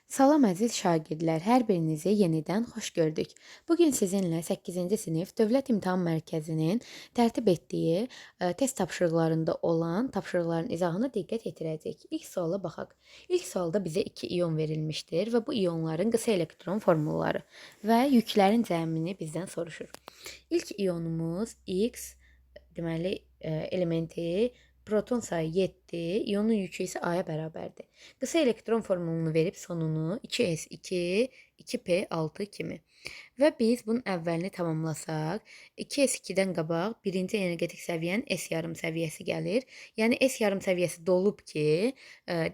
Salam əziz şagirdlər, hər birinizi yenidən xoş gördük. Bugün sizinlə 8-ci sinif Dövlət İmtahan Mərkəzinin tərtib etdiyi test tapşırıqlarında olan tapşırıqların izahına diqqət yetirəcəyik. İlk suala baxaq. İlk sualda bizə 2 ion verilmişdir və bu ionların qısa elektron formulları və yüklərin cəmini bizdən soruşur. İlk ionumuz X, deməli elementi proton sayı 7, ionun yükü isə A-ya bərabərdir. Qısa elektron formulunu verib sonunu 2s2, 2p6 kimi. Və biz bunun əvvəlini tamamlasaq, 2s2-dən qabaq birinci energetik səviyyənin S yarım səviyyəsi gəlir. Yəni S yarım səviyyəsi dolub ki,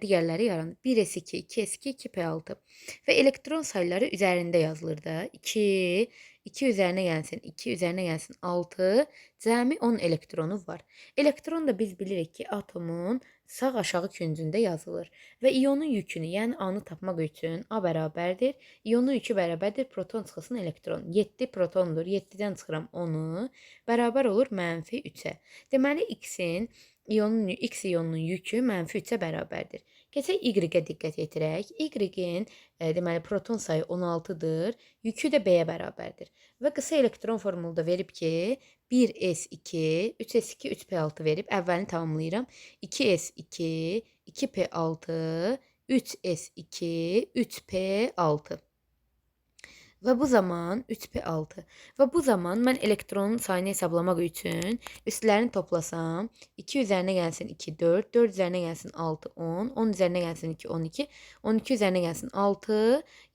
digərləri yaranır. 1s2, 2s2, 2p6. Və elektron sayıları üzərində yazılır da. 2, 2 üzərinə gəlsin, 2 üzərinə gəlsin 6, cəmi 10 elektronu var. Elektron da biz bilirik ki, atomun sağ aşağı küncündə yazılır. Və ionun yükünü, yəni A-nı tapmaq üçün A bərabərdir. İonun yükü bərabərdir proton çıxılsın elektron. 7 protondur. 7-dən çıxıram 10-u. Bərabər olur -3-ə. Deməli X ionunun yükü -3-ə bərabərdir. Keçək Y-ə diqqət yetirək. Y-in deməli proton sayı 16-dır. Yükü də B-yə bərabərdir. Və qısa elektron formulda verib ki, 1s2, 3s2, 3p6 verib əvvəlini tamamlayıram. 2s2, 2p6, 3s2, 3p6. Və bu zaman 3p6. Və bu zaman mən elektronun sayını hesablamaq üçün üstlərini toplasam, 2 üzərinə gəlsin 2, 4, 4 üzərinə gəlsin 6, 10, 10 üzərinə gəlsin 2, 12, 12 üzərinə gəlsin 6,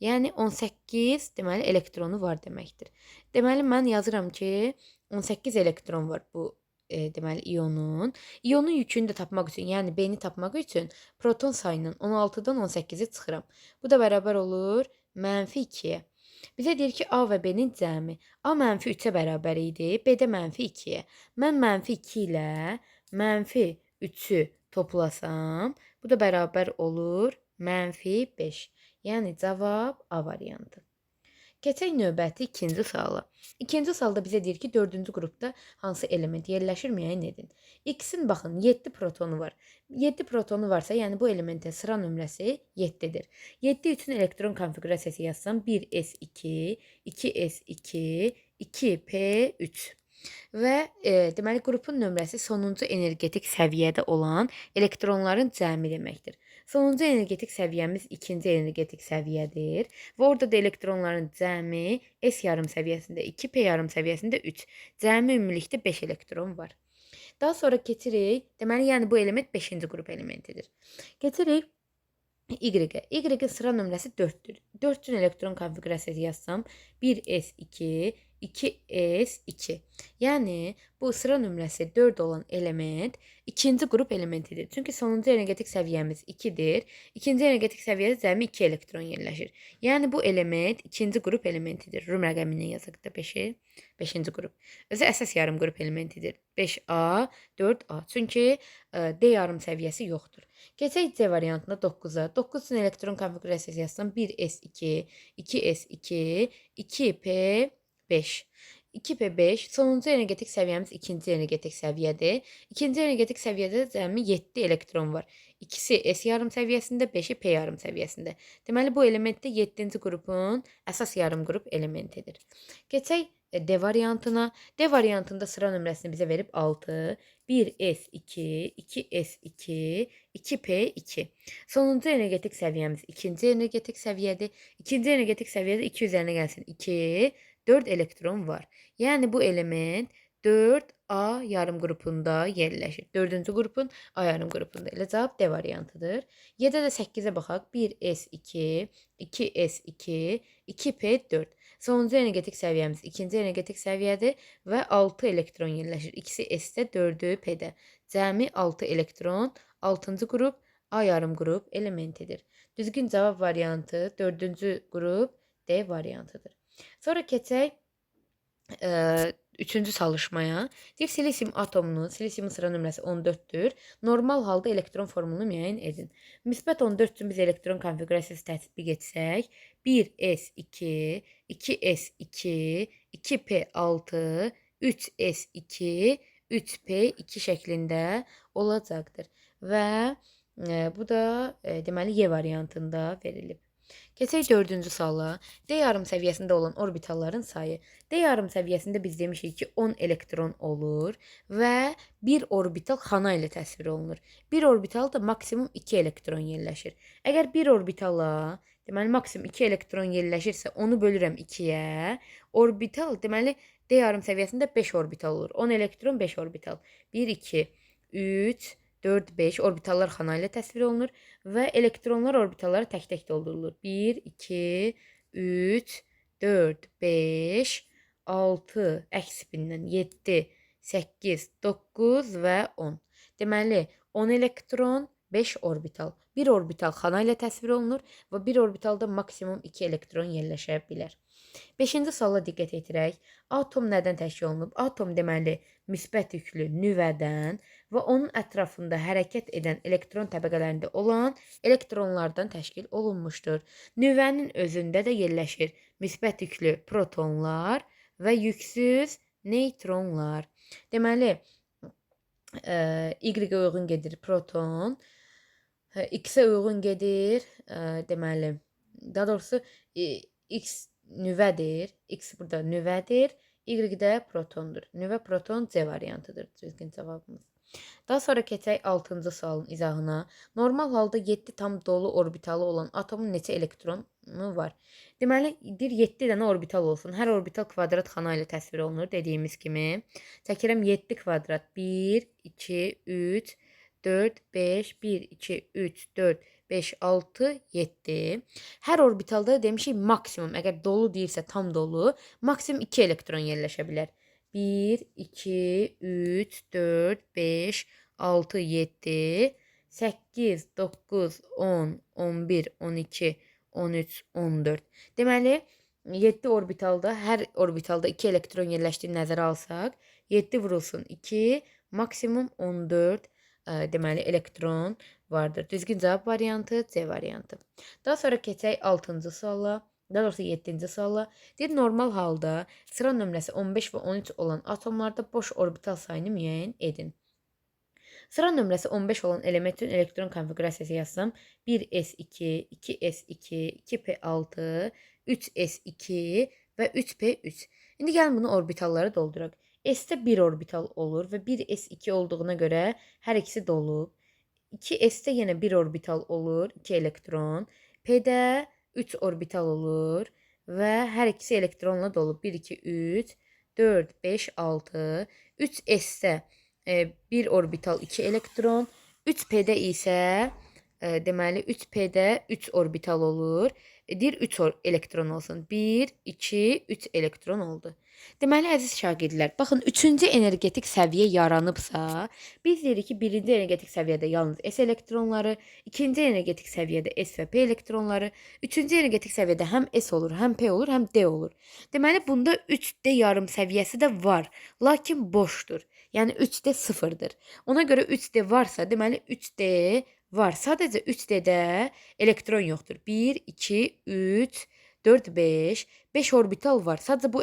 yəni 18 deməli elektronu var deməkdir. Deməli mən yazıram ki, 18 elektron var bu deməli ionun. İonun yükünü də tapmaq üçün, yəni B-ni tapmaq üçün proton sayının 16-dan 18-i çıxıram. Bu da bərabər olur -2-yə. Bizə deyir ki, A və B-nin cəmi. A -3-ə bərabər idi, B də -2-yə. Mən -2 ilə -3-ü toplasam, bu da bərabər olur -5. Yəni cavab A variantı. Keçək növbəti ikinci suala. İkinci sualda bizə deyir ki, 4-cü qrupda hansı element yerləşir, müəyyən edin. X-in baxın 7 protonu var. 7 protonu varsa, yəni bu elementin sıra nömrəsi 7-dir. 7 üçün elektron konfiqurasiyası yazsam 1s2, 2s2, 2p3. Və deməli qrupun nömrəsi sonuncu energetik səviyyədə olan elektronların cəmi deməkdir. Sonuncu energetik səviyyəmiz ikinci energetik səviyyədir və orada da elektronların cəmi S yarım səviyyəsində 2, P yarım səviyyəsində 3. Cəmi ümumilikdə 5 elektron var. Daha sonra keçirik. Deməli, yəni bu element 5-ci qrup elementidir. Keçirik Y-ə. Y-in sıra nömrəsi 4-dür. 4 üçün elektron konfiqurasiyası yazsam 1s2, 2s2. Yəni bu sıra nömrəsi 4 olan element ikinci qrup elementidir. Çünki sonuncu energetik səviyyəmiz 2-dir. İkinci energetik səviyyədə cəmi 2 elektron yerləşir. Yəni bu element ikinci qrup elementidir. Rum rəqəmi ilə yazaq da 5-i. 5-ci qrup. Özü əsas yarım qrup elementidir. 5A, 4A. Çünki D yarım səviyyəsi yoxdur. Keçək C variantına 9-a. 9 üçün elektron konfiqurasiyası yazsam 1s2, 2s2, 2p5. 2p5 sonuncu energetik səviyyəmiz ikinci energetik səviyyədir. İkinci energetik səviyyədə cəmi 7 elektron var. İkisi S yarım səviyyəsində, 5-i P yarım səviyyəsində. Deməli bu element də 7-ci qrupun əsas yarım qrup elementidir. Keçək D variantına. D variantında sıra nömrəsini bizə verib 6, 1s2, 2s2, 2p2. Sonuncu energetik səviyyəmiz ikinci energetik səviyyədir. İkinci energetik səviyyədə 2 üzərinə gəlsin 2, 4 elektron var. Yəni bu element 4A yarım qrupunda yerləşir. 4-cü qrupun A yarım qrupunda. Elə cavab D variantıdır. Y-də də 8-ə baxaq. 1s2, 2s2, 2p4. Sonuncu energetik səviyyəmiz ikinci energetik səviyyədir və 6 elektron yerləşir. İkisi S-də, 4-ü P-də. Cəmi 6 elektron, 6-cı qrup A yarım qrup elementidir. Düzgün cavab variantı 4-cü qrup D variantıdır. Sonra keçək üçüncü çalışmaya. Deyir, silisium atomunun, silisiumun sıra nömrəsi 14-dür. Normal halda elektron formulunu müəyyən edin. Müsbət 14 üçün biz elektron konfiqurasiyası tətbiq etsək, 1s2, 2s2, 2p6, 3s2, 3p2 şəklində olacaqdır. Və bu da deməli Y variantında verilib. Keçək 4-cü suala. D yarım səviyyəsində olan orbitalların sayı. D yarım səviyyəsində biz demişik ki, 10 elektron olur və bir orbital xana ilə təsvir olunur. Bir orbitalda maksimum 2 elektron yerləşir. Əgər bir orbitala, deməli maksimum 2 elektron yerləşirsə, onu bölürəm 2-yə. Orbital, deməli D yarım səviyyəsində 5 orbital olur. 10 elektron 5 orbital. 1 2 3 4 5 orbitallar xana ilə təsvir olunur və elektronlar orbitalları tək-tək doldurulur. 1 2 3 4 5 6 əks spindən 7 8 9 və 10. Deməli 10 elektron 5 orbital. Bir orbital xana ilə təsvir olunur və bir orbitalda maksimum 2 elektron yerləşə bilər. 5-ci suala diqqət yetirək. Atom nədən təşkil olunub? Atom deməli müsbət yüklü nüvədən və onun ətrafında hərəkət edən elektron təbəqələrində olan elektronlardan təşkil olunmuşdur. Nüvənin özündə də yerləşir müsbət yüklü protonlar və yüksüz neytronlar. Deməli, Y-ə uyğun gedir proton, X-ə uyğun gedir, deməli, daha doğrusu X nüvədir, X burada nüvədir, Y də protondur. Nüvə proton C variantıdır düzgün cavabımız. Daha sonra keçək 6-cı sualın izahına. Normal halda 7 tam dolu orbitalı olan atomun neçə elektronu var? Deməli, 7 dənə orbital olsun. Hər orbital kvadrat xana ilə təsvir olunur dediyimiz kimi. Çəkirəm 7 kvadrat. 1, 2, 3, 4, 5, 1, 2, 3, 4, 5, 6, 7. Hər orbitalda demişik maksimum, əgər dolu deyirsə tam dolu, maksimum 2 elektron yerləşə bilər. 1, 2, 3, 4, 5, 6, 7, 8, 9, 10, 11, 12, 13, 14. Deməli, 7 orbitalda, hər orbitalda 2 elektron yerləşdiyini nəzərə alsaq, 7 vurulsun 2, maksimum 14 deməli elektron vardır. Düzgün cavab variantı C variantı. Daha sonra keçək 6-cı suala. Daha doğrusu 7-ci suala. Deyir, normal halda sıra nömrəsi 15 və 13 olan atomlarda boş orbital sayını müəyyən edin. Sıra nömrəsi 15 olan elementin elektron konfigurasiyası yazsam 1s2, 2s2, 2p6, 3s2 və 3p3. İndi gəlin bunu orbitallara dolduraq. S-də 1 orbital olur və 1s2 olduğuna görə hər ikisi dolub. 2s-də yenə 1 orbital olur, 2 elektron. P-də 3 orbital olur və hər ikisi elektronla dolub. 1, 2, 3, 4, 5, 6. 3s-də 1 orbital 2 elektron. 3p-də isə deməli 3p-də 3 orbital olur. Deyir 3 elektron olsun. 1, 2, 3 elektron oldu. Deməli, əziz şagirdlər, baxın, 3-cü energetik səviyyə yaranıbsa, biz deyirik ki, 1-ci energetik səviyyədə yalnız S elektronları, 2-ci energetik səviyyədə S və P elektronları, 3-cü energetik səviyyədə həm S olur, həm P olur, həm D olur. Deməli, bunda 3D yarım səviyyəsi də var, lakin boşdur. Yəni 3D sıfırdır. Ona görə 3D varsa, deməli 3D var. Sadəcə 3D-də elektron yoxdur. 1, 2, 3, 4, 5. 5 orbital var. Sadəcə bu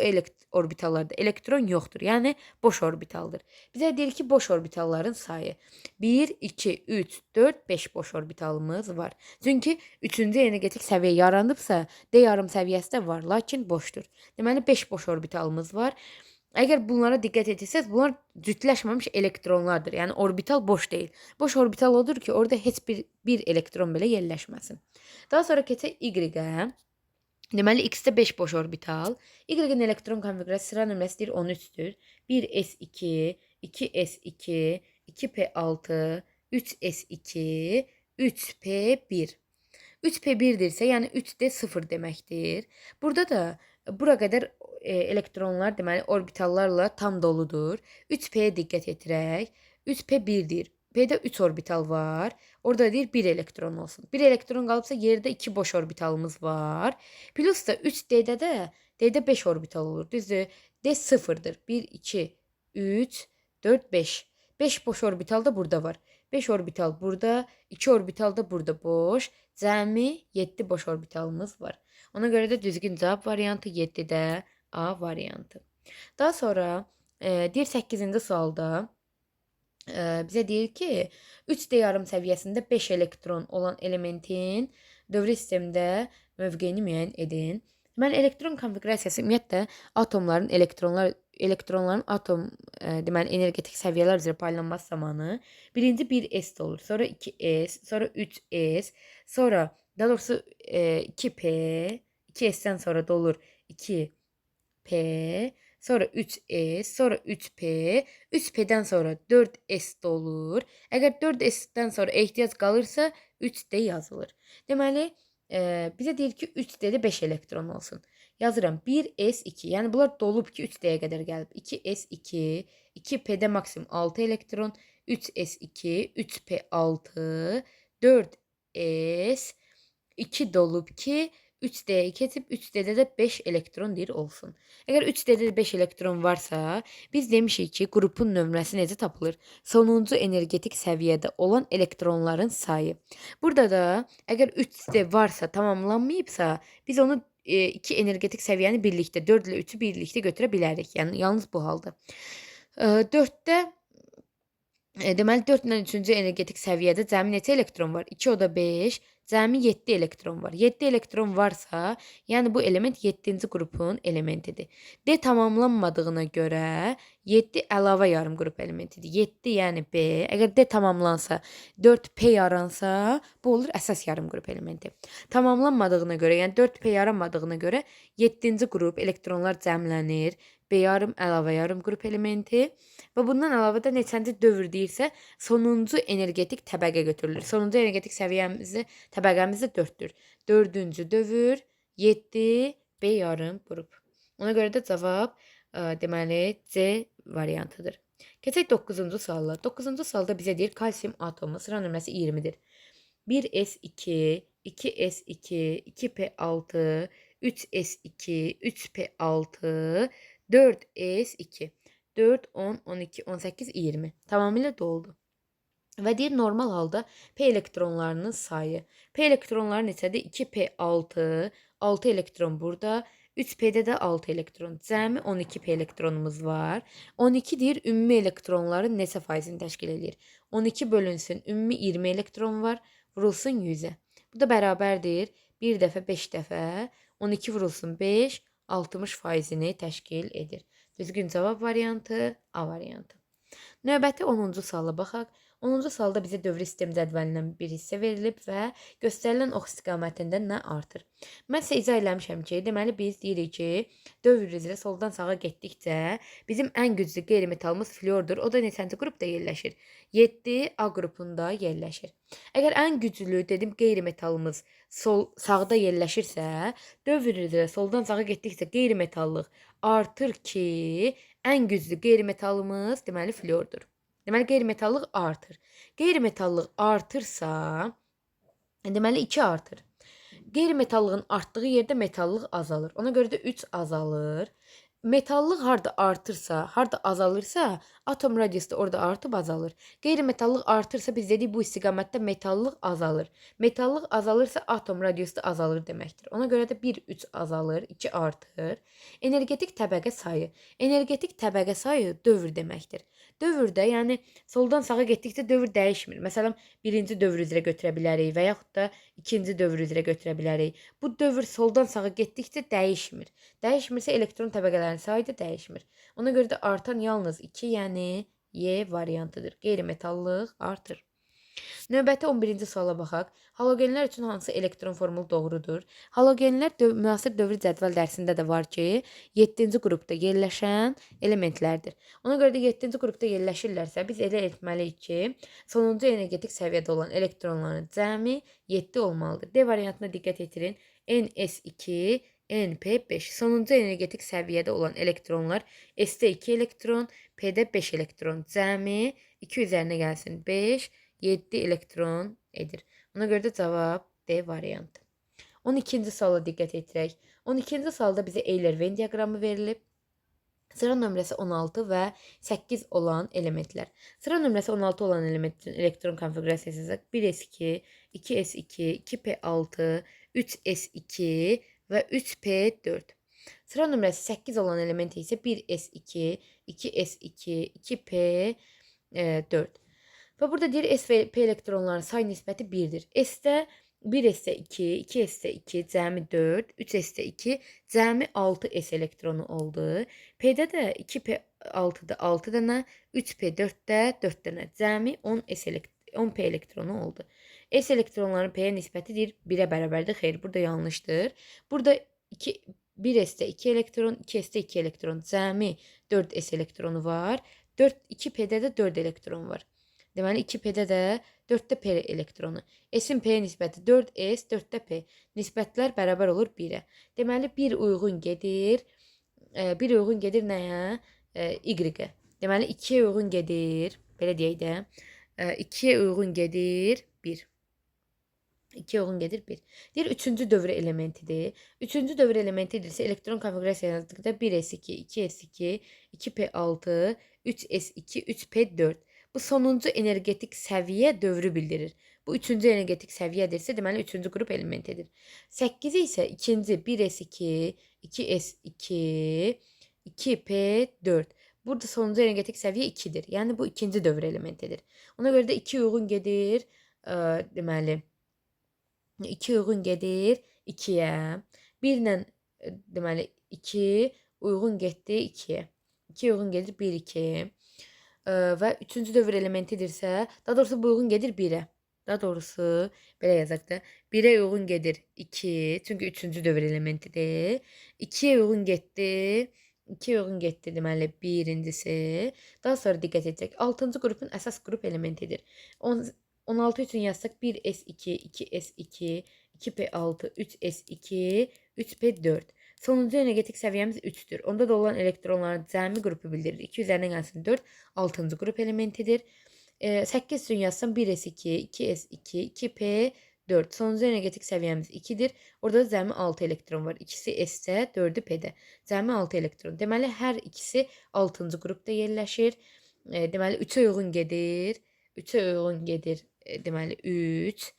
orbitallarda elektron yoxdur. Yəni boş orbitaldır. Bizə deyir ki, boş orbitalların sayı 1, 2, 3, 4, 5 boş orbitalımız var. Çünki 3-cü energetik səviyyə yaranıbsa, D yarım səviyyəsi də var, lakin boşdur. Deməli 5 boş orbitalımız var. Əgər bunlara diqqət etsəz, bunlar cütləşməmiş elektronlardır. Yəni orbital boş deyil. Boş orbital odur ki, orada heç bir elektron belə yerləşməsin. Daha sonra keçək Y-ə. Deməli, X-də 5 boş orbital. Y-in elektron konfigurasiyası sıra nömrəsi deyir 13-dür. 1s2, 2s2, 2p6, 3s2, 3p1. 3p1-dirsə, yəni 3d 0 deməkdir. Burada da bura qədər elektronlar deməli orbitallarla tam doludur. 3p-yə diqqət yetirək. 3p1-dir. P-də 3 orbital var. Orada deyir 1 elektron olsun. 1 elektron qalıbsa yerdə 2 boş orbitalımız var. Plus da 3D-də də D-də 5 orbital olur. Düzdür? D 0-dır. 1, 2, 3, 4, 5. 5 boş orbital da burada var. 5 orbital burada, 2 orbital da burada boş. Cəmi 7 boş orbitalımız var. Ona görə də düzgün cavab variantı 7-də A variantı. Daha sonra deyir 8-ci sualda bizə deyir ki, 3D yarım səviyyəsində 5 elektron olan elementin dövrü sistemdə mövqeyini müəyyən edin. Deməli, elektron konfigurasiyası ümumiyyətlə atomların elektronların atom deməli energetik səviyyələr üzrə paylanması zamanı birinci 1s olur, sonra 2s, sonra 3s, sonra daha doğrusu 2p, 2s'dən sonra da olur 2p, sonra 3s, sonra 3p, 3p'dən sonra 4s də olur. Əgər 4s'dən sonra ehtiyac qalırsa 3d yazılır. Deməli, bizə deyir ki, 3d'də 5 elektron olsun. Yazıram 1s2. Yəni bunlar dolub ki 3d'yə qədər gəlib. 2s2, 2p'də maksimum 6 elektron, 3s2, 3p6, 4s, 2 dolub ki 3d'yə keçib 3d'də də 5 elektron deyir olsun. Əgər 3d'də də 5 elektron varsa, biz demişik ki, qrupun nömrəsi necə tapılır? Sonuncu energetik səviyyədə olan elektronların sayı. Burada da əgər 3d varsa, tamamlanmayıbsa, biz onu iki energetik səviyyəni birlikdə, 4 ilə 3'ü birlikdə götürə bilərik. Yəni yalnız bu halda. 4'də deməli 4 ilə 3-cü energetik səviyyədə cəmi neçə elektron var? 2 o da 5, cəmi 7 elektron var. 7 elektron varsa, yəni bu element 7-ci qrupun elementidir. D tamamlanmadığına görə 7 əlavə yarım qrup elementidir. 7 yəni B. Əgər D tamamlansa, 4P yaransa, bu olur əsas yarım qrup elementi. Tamamlanmadığına görə, yəni 4P yaranmadığına görə 7-ci qrup elektronlar cəmlənir. B yarım əlavə yarım qrup elementi və bundan əlavə də neçənci dövr deyirsə, sonuncu energetik təbəqə götürülür. Sonuncu energetik səviyyəmizi, təbəqəmiz də 4-dür. 4-cü dövr 7 B yarım qrup. Ona görə də cavab deməli C variantıdır. Keçək 9-cu sualla. 9-cu sualda bizə deyir kalsium atomu sıra nömrəsi 20-dir. 1s2, 2s2, 2p6, 3s2, 3p6, 4s2. 4, 10, 12, 18, 20. Tamamıyla doldu. Və deyir normal halda P elektronlarının sayı. P elektronları neçədir? 2p6, 6 elektron burada. 3p'də də 6 elektron. Cəmi 12p elektronumuz var. 12 deyir ümumi elektronların neçə faizini təşkil edir? 12 bölünsün ümumi 20 elektron var. Vurulsun 100'ə. Bu da bərabərdir. 1 dəfə 5 dəfə. 12 vurulsun 5, 60 faizini təşkil edir. Düzgün cavab variantı A variantı. Növbəti 10-cu suala baxaq. 10-cu sualda bizə dövri sistem cədvəlindən bir hissə verilib və göstərilən ox istiqamətində nə artır? Mən sizə izah eləmişəm ki, deməli biz deyirik ki, dövr üzrə soldan sağa getdikcə bizim ən güclü qeyri-metallımız flyordur. O da neçənci qrupda yerləşir? 7 A qrupunda yerləşir. Əgər ən güclü dedim qeyri-metallımız sağda yerləşirsə, dövr üzrə soldan sağa getdikcə qeyri-metallıq artır ki, ən güclü qeyri-metallımız deməli flyordur. Deməli qeyri-metallıq artır. Qeyri-metallıq artırsa, deməli 2 artır. Qeyri-metallığın artdığı yerdə metallıq azalır. Ona görə də 3 azalır. Metallıq harda artırsa, harda azalırsa, atom radiusu da orada artıb azalır. Qeyri-metallıq artırsa, biz dedik bu istiqamətdə metallıq azalır. Metallıq azalırsa, atom radiusu da azalır deməkdir. Ona görə də 1, 3 azalır, 2 artır. Energetik təbəqə sayı. Energetik təbəqə sayı dövr deməkdir. Dövrdə, yəni soldan sağa getdikcə dövr dəyişmir. Məsələn, birinci dövr üzrə götürə bilərik və yaxud da ikinci dövr üzrə götürə bilərik. Bu dövr soldan sağa getdikcə dəyişmir. Dəyişmirsə elektron təbəqələrinin sayı da dəyişmir. Ona görə də artan yalnız 2, yəni Y variantıdır. Qeyri-metallıq artır. Növbəti 11-ci suala baxaq. Halogenlər üçün hansı elektron formulu doğrudur? Halogenlər müasir dövr cədvəl dərsində də var ki, 7-ci qrupda yerləşən elementlərdir. Ona görə də 7-ci qrupda yerləşirlərsə, biz elə etməliyik ki, sonuncu energetik səviyyədə olan elektronların cəmi 7 olmalıdır. D variantına diqqət yetirin. NS2, NP5. Sonuncu energetik səviyyədə olan elektronlar S-də 2 elektron, P-də 5 elektron. Cəmi 2 üzərinə gəlsin 5, 7 elektron edir. Ona görə də cavab D variantı. 12-ci suala diqqət edirək. 12-ci sualda bizə Euler-Venn diaqramı verilib. Sıra nömrəsi 16 və 8 olan elementlər. Sıra nömrəsi 16 olan elementin elektron konfigurasiyası 1s2, 2s2, 2p6, 3s2 və 3p4. Sıra nömrəsi 8 olan element isə 1s2, 2s2, 2p4. Və burada deyir S və P elektronların say nisbəti 1-dir. S-də 1s2, 2s2, cəmi 4, 3s2, cəmi 6s elektronu oldu. P-də də 2p6-da 6 dənə, 3p4-də 4 dənə, cəmi 10p elektronu oldu. S elektronların P-yə nisbətidir 1-ə bərabərdir. Xeyr, burada yanlışdır. Burada 1s-də 2 elektron, 2s-də 2 elektron, cəmi 4s elektronu var. 2p-də də 4 elektron var. Deməli 2p-də də 4-də p elektronu. S-in p-yə nisbəti 4s, 4-də p. Nisbətlər bərabər olur 1-ə. Deməli 1 uyğun gedir. 1 uyğun gedir nəyə? Y-ə. Deməli 2-yə uyğun gedir. Belə deyək də. 2-yə uyğun gedir 1. 2 uyğun gedir 1. Deyir 3-cü dövr elementidir. 3-cü dövr elementidirsə elektron konfigurasiya yazdıqda 1s2, 2s2, 2p6, 3s2, 3p4. Bu sonuncu energetik səviyyə dövrü bildirir. Bu üçüncü energetik səviyyədirsə, deməli üçüncü qrup elementidir. 8 isə ikinci 1s2, 2s2, 2p4. Burada sonuncu energetik səviyyə 2-dir. Yəni bu ikinci dövr elementidir. Ona görə də 2 uyğun gedir, deməli 2 uyğun gedir 2-yə. 1 ilə deməli 2 uyğun getdi 2-yə. 2 uyğun gedir 1, 2. Və üçüncü dövr elementidirsə, daha doğrusu bu uyğun gedir 1-ə. Daha doğrusu belə yazaq da 1-ə uyğun gedir 2, çünki üçüncü dövr elementidir. 2-yə uyğun getdi, 2-yə uyğun getdi deməli birincisi. Daha sonra diqqət edəcək. 6-cı qrupun əsas qrup elementidir. 16 üçün yazsaq 1s2, 2s2, 2p6, 3s2, 3p4. Sonuncu energetik səviyyəmiz 3-dür. Onda da olan elektronların cəmi qrupu bildirir. 2 üzərinə gəlsin 4, 6-cı qrup elementidir. 8 üçün yazsam 1s2, 2s2, 2p4. Sonuncu energetik səviyyəmiz 2-dir. Orada da cəmi 6 elektron var. İkisi S-də, 4-ü P-də. Cəmi 6 elektron. Deməli, hər ikisi 6-cı qrupda yerləşir. Deməli, 3-ə uyğun gedir. 3-ə uyğun gedir. Deməli, 3.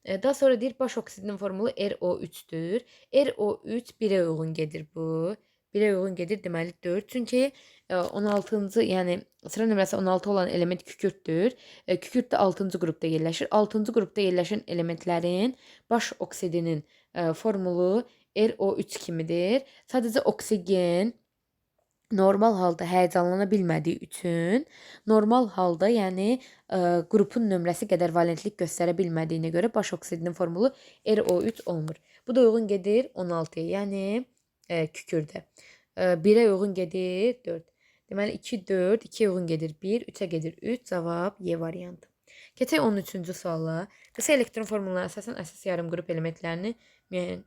Daha sonra deyir, baş oksidinin formulu RO3-dür. RO3 1-ə uyğun gedir bu. 1-ə uyğun gedir, deməli 4. Çünki 16-cı, yəni sıra nömrəsi 16 olan element kükürdtür. Kükürt də 6-cı qrupda yerləşir. 6-cı qrupda yerləşən elementlərin baş oksidinin formulu RO3 kimidir. Sadəcə oksigen normal halda həyəcanlana bilmədiyi üçün, normal halda, yəni qrupun nömrəsi qədər valentlik göstərə bilmədiyinə görə baş oksidinin formulu RO3 olmur. Bu da uyğun gedir 16-ya, yəni kükürdə. 1-ə uyğun gedir 4. Deməli 2, 4, 2-yə uyğun gedir 1, 3-ə gedir 3, cavab Y variantı. Keçək 13-cü suala. Qısa elektron formullarına əsasən əsas yarım qrup elementlərini müəyyən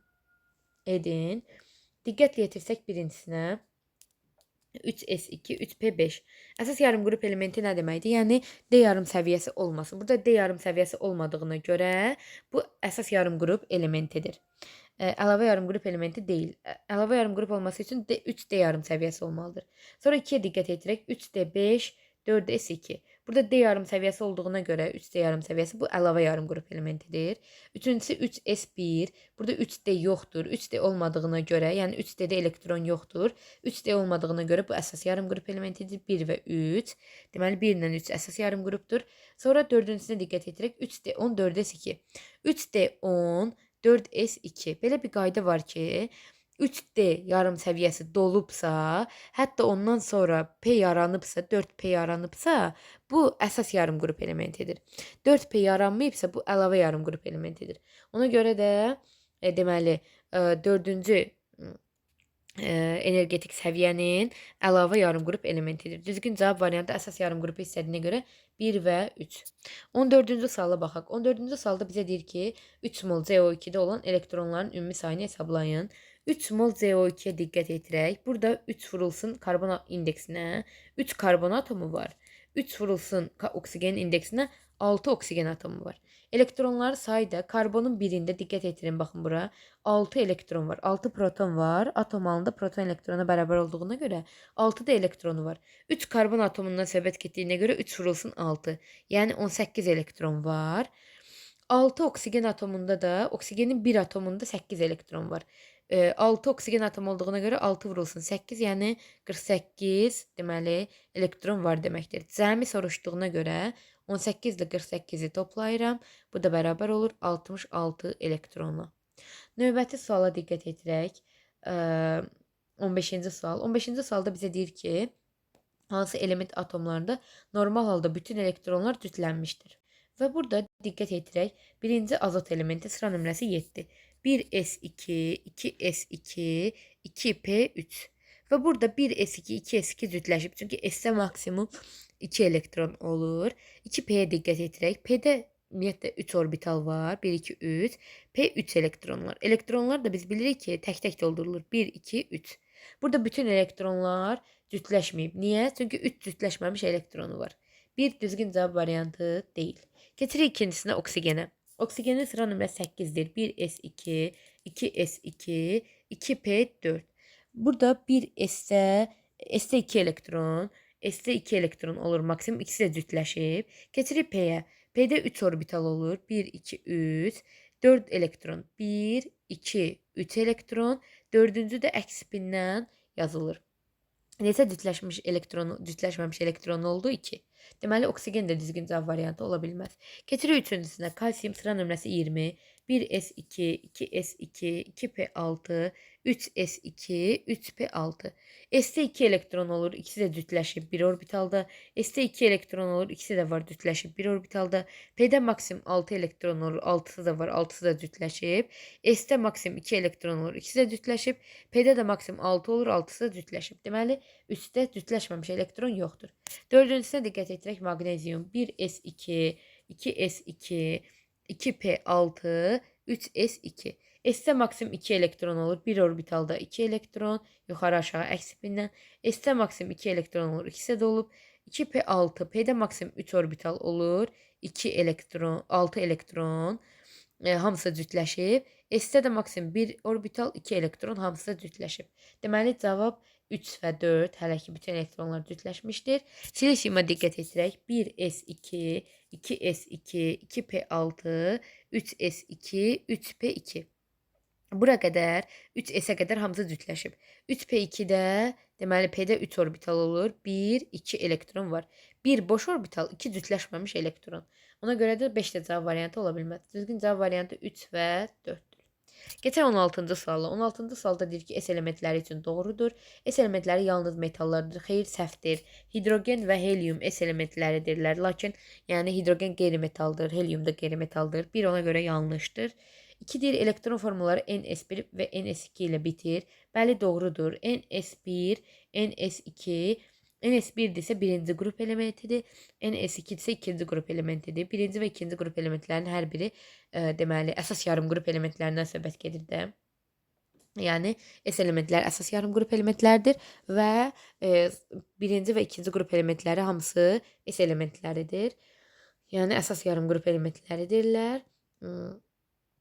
edin. Diqqətlə yetirsək birincisinə. 3s2, 3p5. Əsas yarım qrup elementi nə deməkdir? Yəni D yarım səviyyəsi olmasın. Burada D yarım səviyyəsi olmadığına görə bu əsas yarım qrup elementidir. Əlavə yarım qrup elementi deyil. Əlavə yarım qrup olması üçün 3D yarım səviyyəsi olmalıdır. Sonra 2-yə diqqət edirək. 3D5, 4S2. Burada D yarım səviyyəsi olduğuna görə 3D yarım səviyyəsi bu əlavə yarım qrup elementidir. Üçüncüsü 3S1. Burada 3D yoxdur. 3D olmadığına görə, yəni 3D-də elektron yoxdur. 3D olmadığına görə bu əsas yarım qrup elementidir. 1 və 3. Deməli 1 ilə 3 əsas yarım qrupdur. Sonra dördüncüsünə diqqət edirək. 3D10, 4S2. 3D10, 4S2. Belə bir qayda var ki, 3D yarım səviyyəsi dolubsa, hətta ondan sonra P yaranıbsa, 4P yaranıbsa, bu əsas yarım qrup elementidir. 4P yaranmayıbsa, bu əlavə yarım qrup elementidir. Ona görə də deməli, 4-cü energetik səviyyənin əlavə yarım qrup elementidir. Düzgün cavab variantı əsas yarım qrupu istədiyinə görə 1 və 3. 14-cü suala baxaq. 14-cü sualda bizə deyir ki, 3 mol CO2-də olan elektronların ümumi sayını hesablayın. 3 mol CO2-yə diqqət edirək. Burada 3 vurulsun karbon indeksinə. 3 karbon atomu var. 3 vurulsun oksigen indeksinə 6 oksigen atomu var. Elektronları sayda karbonun birində diqqət etirin, baxın bura. 6 elektron var, 6 proton var. Atom halında proton elektrona bərabər olduğuna görə 6 da elektronu var. 3 karbon atomundan söhbət getdiyinə görə 3 vurulsun 6. Yəni 18 elektron var. 6 oksigen atomunda da, oksigenin bir atomunda 8 elektron var. 6 oksigen atom olduğuna görə 6 vurulsun 8, yəni 48 deməli elektron var deməkdir. Cəmi soruşduğuna görə 18 ilə 48-i toplayıram. Bu da bərabər olur 66 elektrona. Növbəti suala diqqət edirək. 15-ci sual. 15-ci sualda bizə deyir ki, hansı element atomlarında normal halda bütün elektronlar cütlənmişdir. Və burada diqqət edirək. Birinci azot elementi sıra nömrəsi 7. 1s2, 2s2, 2p3. Və burada 1s2, 2s2 cütləşib. Çünki S-də maksimum 2 elektron olur. 2p-yə diqqət edirək. P-də ümumiyyətlə 3 orbital var. 1, 2, 3. P 3 elektronlar. Elektronlar da biz bilirik ki, tək-tək doldurulur. 1, 2, 3. Burada bütün elektronlar cütləşməyib. Niyə? Çünki 3 cütləşməmiş elektronu var. Bir düzgün cavab variantı deyil. Keçirik ikincisine oksigenə. Oksigenin sıra nömrəsi 8-dir. 1s2, 2s2, 2p4. Burada 1s-də 2 elektron, S-də 2 elektron olur maksimum. İkisi də cütləşib. Keçirik P-yə. P-də 3 orbital olur. 1, 2, 3. 4 elektron. 1, 2, 3 elektron. Dördüncü də əks spindən yazılır. Neçə cütləşməmiş elektron oldu? 2. Deməli, oksigen də düzgün cavab variantı ola bilməz. Keçirik üçüncüsünə. Kalsiyum sıra nömrəsi 20. 1s2, 2s2, 2p6, 3s2, 3p6. S-də 2 elektron olur, ikisi də cütləşib bir orbitalda. S-də 2 elektron olur, ikisi də var cütləşib bir orbitalda. P-də maksimum 6 elektron olur, 6-sı da var, 6-sı da cütləşib. S-də maksimum 2 elektron olur, ikisi də cütləşib. P-də də maksimum 6 olur, 6-sı da cütləşib. Deməli, 3-də cütləşməmiş elektron yoxdur. Dördüncüsünə diqqət edirək. Magnezium 1s2, 2s2, 2p6, 3s2. S-də maksimum 2 elektron olur. Bir orbitalda 2 elektron. Yuxarı aşağı əks spindən. S-də maksimum 2 elektron olur. İkisi də olub. 2p6. P-də maksimum 3 orbital olur. 2 elektron, 6 elektron. Hamısı cütləşib. S-də də maksimum 1 orbital, 2 elektron, hamısı cütləşib. Deməli, cavab 3 və 4. Hələ ki, bütün elektronlar cütləşmişdir. Silisiuma diqqət edirək. 1s2, 2s2, 2p6, 3s2, 3p2. Bura qədər 3s-ə qədər hamısı cütləşib. 3p2-də deməli P-də 3 orbital olur. 1, 2 elektron var. 1 boş orbital, 2 cütləşməmiş elektron. Ona görə də 5 də cavab variantı ola bilməz. Düzgün cavab variantı 3 və 4-dür. Keçək 16-cı suala. 16-cı sualda deyir ki, S elementləri üçün doğrudur. S elementləri yalnız metallardır. Xeyr, səhvdir. Hidrogen və helium S elementləridirlər. Lakin yəni hidrogen qeyri-metaldır, helium da qeyri-metaldır. Bir ona görə yanlışdır. 2 deyir elektron formulları NS1 və NS2 ilə bitir. Bəli, doğrudur. NS1, NS2, NS1 isə birinci qrup elementidir. NS2 isə ikinci qrup elementidir. Birinci və ikinci qrup elementlərin hər biri deməli əsas yarım qrup elementlərindən söhbət gedir də. Yəni S elementləri əsas yarım qrup elementlərdir və birinci və ikinci qrup elementləri hamısı S elementləridir. Yəni əsas yarım qrup elementləridirlər.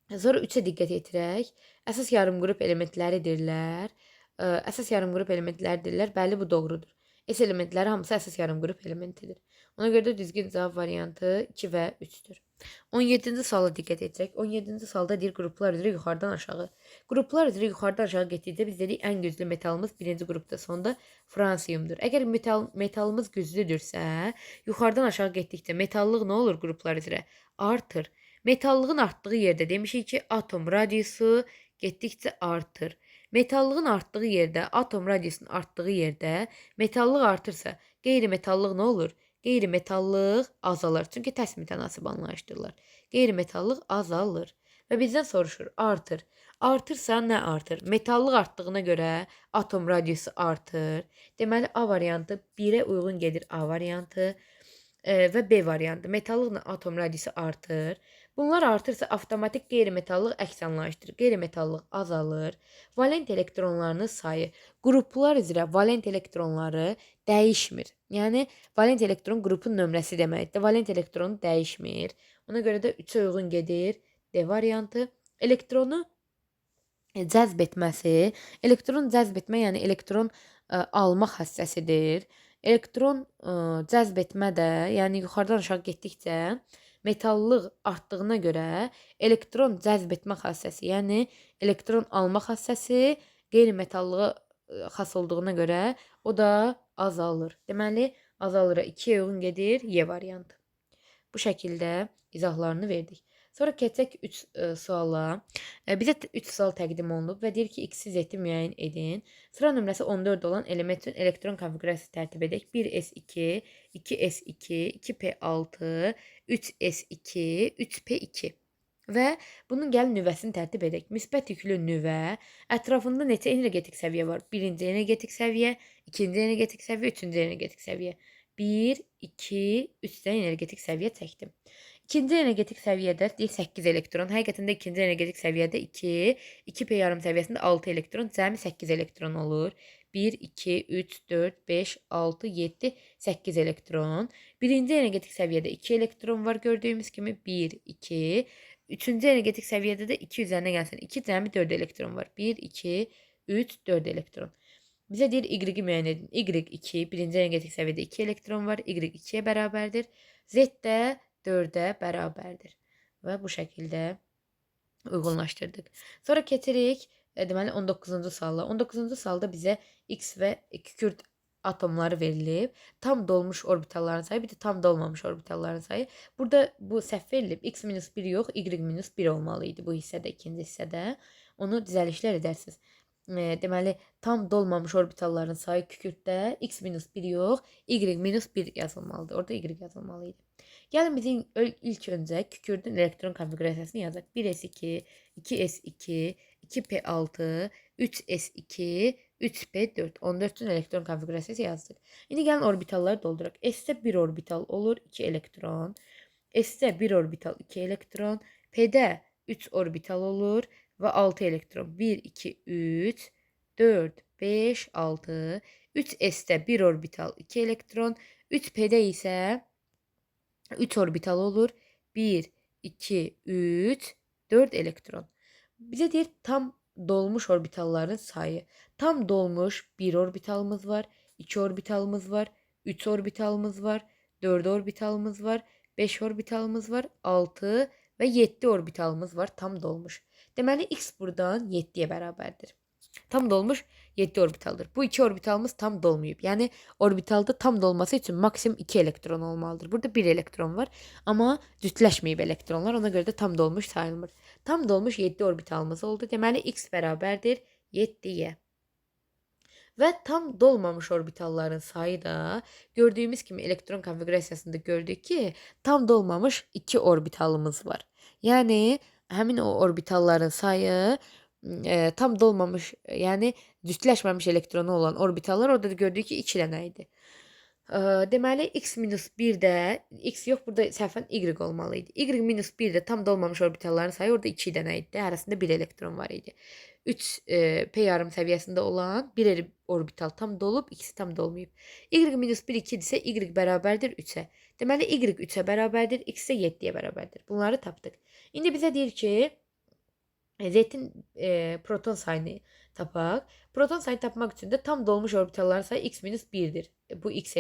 Sonra 3-ə diqqət edirək. Əsas yarım qrup elementləridirlər. Əsas yarım qrup elementləridirlər. Bəli, bu doğrudur. S elementləri hamısı əsas yarım qrup elementidir. Ona görə də düzgün cavab variantı 2 və 3-dür. 17-ci suala diqqət edirək. 17-ci sualda deyir qruplar üzrə yuxarıdan aşağı. Qruplar üzrə yuxarıdan aşağı getdikcə biz dedik ən güclü metalımız birinci qrupda, sonda fransiyumdur. Əgər metalımız güclüdürsə, yuxarıdan aşağı getdikcə metallıq nə olur qruplar üzrə? Artır. Metallığın artdığı yerdə demişik ki, atom radiusu getdikcə artır. Metallığın artdığı yerdə, atom radiusunun artdığı yerdə metallıq artırsa, qeyri-metallıq nə olur? Qeyri-metallıq azalır. Çünki tərs mütənasib anlayışdırırlar. Qeyri-metallıq azalır. Və bizdən soruşur, artır. Artırsa nə artır? Metallıq artdığına görə atom radiusu artır. Deməli, A variantı 1-ə uyğun gedir A variantı və B variantı. Metallıqla atom radiusu artır. Bunlar artırsa avtomatik qeyri-metallıq əks anlayışdır. Qeyri-metallıq azalır. Valent elektronlarının sayı qruplar üzrə valent elektronları dəyişmir. Yəni valent elektron qrupun nömrəsi deməkdir. Valent elektronu dəyişmir. Ona görə də 3-ə uyğun gedir D variantı. Elektronu cəzb etməsi, elektron cəzb etmə, yəni elektron alma xassəsidir. Elektron cəzb etmə də, yəni yuxarıdan aşağı getdikcə metallıq artdığına görə elektron cəzb etmə xassəsi, yəni elektron alma xassəsi qeyri-metallığa xas olduğuna görə o da azalır. Deməli, azalır 2-yə uyğun gedir Y variantı. Bu şəkildə izahlarını verdik. Sonra keçək 3 suala. Bizə 3 sual təqdim olunub və deyir ki, x-i z-i müəyyən edin. Sıra nömrəsi 14 olan element üçün elektron konfigurasiyası tərtib edək. 1s2, 2s2, 2p6, 3s2, 3p2. Və bunun gəlin nüvəsini tərtib edək. Müsbət yüklü nüvə ətrafında neçə energetik səviyyə var? Birinci energetik səviyyə, ikinci energetik səviyyə, üçüncü energetik səviyyə. 1, 2, 3-dən energetik səviyyə çəkdim. İkinci energetik səviyyədə 8 elektron. Həqiqətən də ikinci energetik səviyyədə 2, 2p yarım səviyyəsində 6 elektron, cəmi 8 elektron olur. 1, 2, 3, 4, 5, 6, 7, 8 elektron. Birinci energetik səviyyədə 2 elektron var gördüyümüz kimi. 1, 2. Üçüncü energetik səviyyədə də 2 üzərinə gəlsin. 2 cəmi 4 elektron var. 1, 2, 3, 4 elektron. Bizə deyir y-i müəyyən edin. Y2 birinci energetik səviyyədə 2 elektron var. Y 2-yə bərabərdir. Z də 4-ə bərabərdir. Və bu şəkildə uyğunlaşdırdıq. Sonra keçirik deməli 19-cu sualla. 19-cu sualda bizə x və kükürt atomları verilib. Tam dolmuş orbitalların sayı, bir də tam dolmamış orbitalların sayı. Burada bu səhv verilib. X-1 yox, Y-1 olmalı idi bu hissədə, ikinci hissədə. Onu düzəlişlər edərsiniz. Deməli, tam dolmamış orbitalların sayı kükürddə x-1 yox, y-1 yazılmalıdır. Orada y yazılmalı idi. Gəlin biz ilk öncə kükürdün elektron konfigurasiyasını yazaq. 1s2, 2s2, 2p6, 3s2, 3p4. 14'ün elektron konfigurasiyası yazdıq. İndi gəlin orbitalları dolduraq. S'də 1 orbital olur, 2 elektron. S'də 1 orbital, 2 elektron. P'də 3 orbital olur və 6 elektron. 1, 2, 3, 4, 5, 6. 3s'də 1 orbital, 2 elektron. 3p'də isə 3 orbital olur. 1, 2, 3, 4 elektron. Bize deyir tam dolmuş orbitalların sayı. Tam dolmuş 1 orbitalımız var, 2 orbitalımız var, 3 orbitalımız var, 4 orbitalımız var, 5 orbitalımız var, 6 ve 7 orbitalımız var tam dolmuş. Deməli x buradan 7'ye bərabərdir. Tam dolmuş 7 orbitaldır. Bu iki orbitalımız tam dolmayıb. Yani orbitalda tam dolması için maksimum 2 elektron olmalıdır. Burada 1 elektron var ama cütləşməyib elektronlar. Ona göre de tam dolmuş sayılmır. Tam dolmuş 7 orbitalımız oldu. Deməli x bərabərdir 7'ye. Ve tam dolmamış orbitalların sayı da gördüğümüz gibi elektron konfigurasiyasında gördük ki tam dolmamış 2 orbitalımız var. Yani həmin o orbitalların sayı tam dolmamış, yani cütləşməmiş elektronu olan orbitallar orada da gördük ki 2 dənə idi. Deməli x-1-də x yox, burada səhvən y olmalı idi. Y-1-də tam dolmamış orbitalların sayı orada 2 dənə idi. Arasında 1 elektron var idi. 3 p yarım səviyyəsində olan 1 orbital tam dolub, ikisi tam dolmayıb. Y-1 2 isə y bərabərdir 3-ə. Deməli y 3-ə bərabərdir, x isə 7-yə bərabərdir. Bunları tapdıq. İndi bizə deyir ki Z'in proton sayını tapaq. Proton sayını tapmaq üçün də tam dolmuş orbitalların sayı x-1'dir. Bu z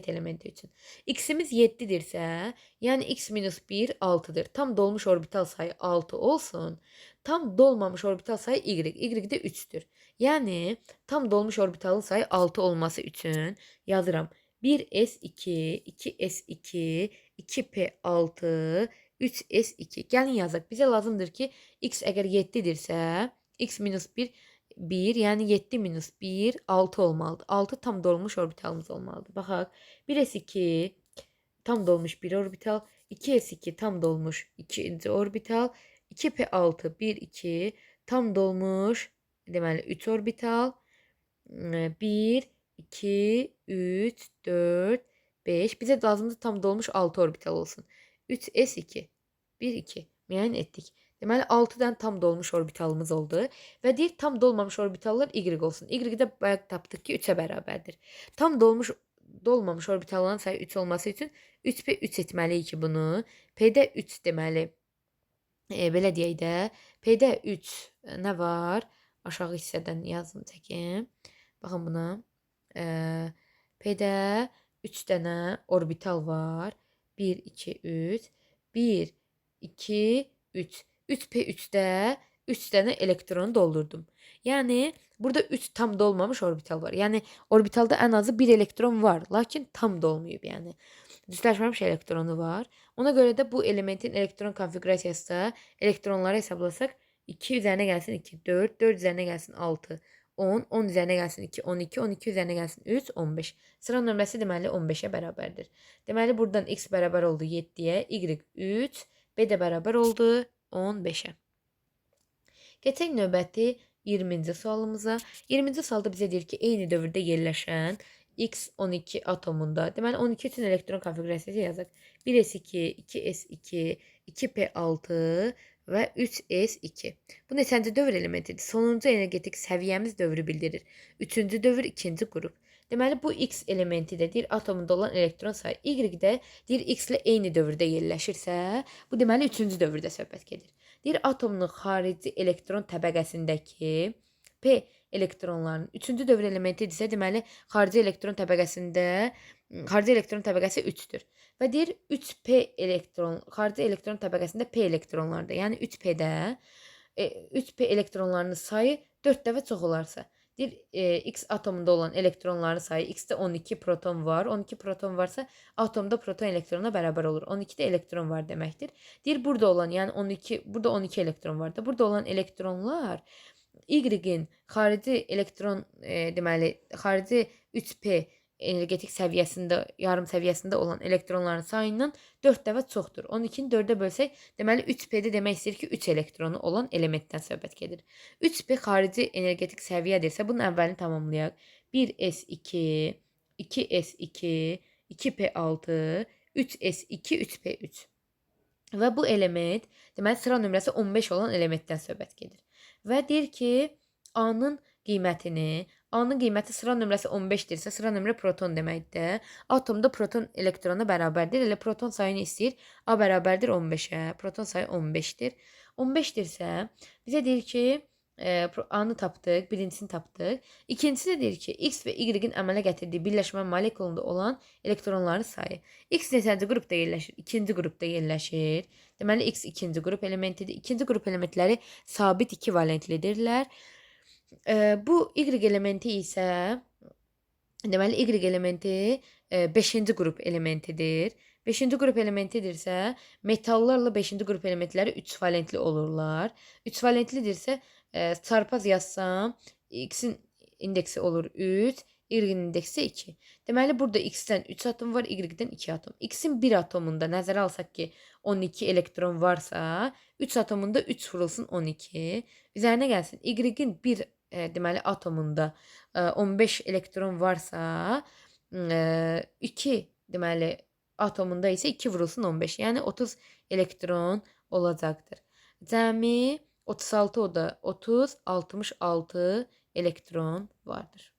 elementi üçün. X'imiz 7'dirsə, yəni x-1 6'dır. Tam dolmuş orbital sayı 6 olsun. Tam dolmamış orbital sayı y. Y də 3'tür. Yəni tam dolmuş orbitalın sayı 6 olması üçün yazıram. 1s2, 2s2, 2p6, 3s2. Gəlin yazaq. Bizə lazımdır ki, x əgər 7'dirsə, x-1 1, yəni 7 minus 1, 6 olmalıdır. 6 tam dolmuş orbitalımız olmalıdır. Baxaq. 1s2 tam dolmuş 1 orbital, 2s2 tam dolmuş 2. orbital, 2p6, 1, 2 tam dolmuş, deməli 3 orbital, 1, 2, 3, 4, 5. Bizə lazımdır tam dolmuş 6 orbital olsun. 3s2, 1, 2 müəyyən etdik. Deməli 6'dan tam dolmuş orbitalımız oldu. Və deyir tam dolmamış orbitallar y olsun. Y-də bayaq tapdıq ki 3'ə bərabərdir. Tam dolmamış orbitalların sayı 3 olması üçün 3p3 etməliyik ki bunu. P'də 3 deməli. Belə deyək də. P'də 3 nə var? Aşağı hissədən yazın çəkim. Baxın buna. P'də 3 dənə orbital var. 1, 2, 3. 1, 2, 3. 3p3'də 3 dənə elektronu doldurdum. Yəni burada 3 tam dolmamış orbital var. Yəni orbitalda ən azı 1 elektron var, lakin tam dolmayıb yəni. Cütləşməmiş elektronu var. Ona göre de bu elementin elektron konfigürasiyası da elektronları hesablasaq 2 üzərinə gəlsin 2, 4, 4 üzərinə gəlsin 6, 10, 10 üzərinə gəlsin 2, 12, 12 üzərinə gəlsin 3, 15. Sıra nömrəsi deməli 15-ə bərabərdir. Deməli buradan x bərabər oldu 7-yə, y 3, b də bərabər oldu 15-ə. Keçək növbəti 20-ci sualımıza. 20-ci sualda bizə deyir ki, eyni dövrdə yerləşən X12 atomunda, deməli 12 üçün elektron konfigurasiyası yazaq. 1s2, 2s2, 2p6 və 3s2. Bu neçənci dövr elementidir? Sonuncu energetik səviyyəmiz dövrü bildirir. Üçüncü dövr ikinci qrup. Deməli bu X elementi də deyir atomunda olan elektron sayı. Y də deyir X ilə eyni dövrdə yerləşirsə, bu deməli üçüncü dövrdə söhbət gedir. Deyir atomun xarici elektron təbəqəsindəki P elektronlarının üçüncü dövr elementidirsə, deməli xarici elektron təbəqəsi 3-dür. Və deyir 3p elektron, xarici elektron təbəqəsində p elektronlardır. Yəni 3p-də 3p elektronlarının sayı 4 dəfə çox olarsa, deyir X atomunda olan elektronların sayı, X-də 12 proton var. 12 proton varsa atomda proton elektrona bərabər olur. 12-də elektron var deməkdir. Deyir burada olan, yəni 12, burada 12 elektron var da. Burada olan elektronlar Y-in xarici elektron deməli xarici 3p energetik səviyyəsində, yarım səviyyəsində olan elektronların sayından 4 dəfə çoxdur. 12-ni 4-ə bölsək, deməli 3p-də demək istəyir ki, 3 elektronu olan elementdən söhbət gedir. 3p xarici energetik səviyyədirsə, bunun əvvəlini tamamlayaq. 1s2, 2s2, 2p6, 3s2, 3p3. Və bu element, deməli sıra nömrəsi 15 olan elementdən söhbət gedir. Və deyir ki, A-nın qiyməti sıra nömrəsi 15-dirsə, sıra nömrə proton deməkdir. Atomda proton elektrona bərabərdir. Elə proton sayını istəyir. A bərabərdir 15-ə. Proton sayı 15-dir. 15-dirsə, bizə deyir ki, A-nı tapdıq, birincisini tapdıq. İkincisi də deyir ki, X və Y-in əmələ gətirdiyi birləşmə molekulunda olan elektronların sayı. X neçənci qrupda yerləşir? İkinci qrupda yerləşir. Deməli, X ikinci qrup elementidir. İkinci qrup elementləri sabit 2 valentlidirlər. Bu Y elementi isə, deməli, Y elementi 5-ci qrup elementidir. 5-ci qrup elementidirsə, metallarla 5-ci qrup elementləri 3 valentli olurlar. 3 valentlidirsə, çarpaz yazsam, X-in indeksi olur 3, Y-in indeksi 2. Deməli, burada X-dən 3 atom var, Y-dən 2 atom. X-in bir atomunda nəzərə alsaq ki, 12 elektron varsa, 3 atomunda 3 vurulsun 12. Üzərinə gəlsin, Y-in bir deməli atomunda 15 elektron varsa, 2 deməli atomunda isə 2 vurulsun 15. Yəni 30 elektron olacaqdır. Cəmi 36, o da 30, 66 elektron vardır.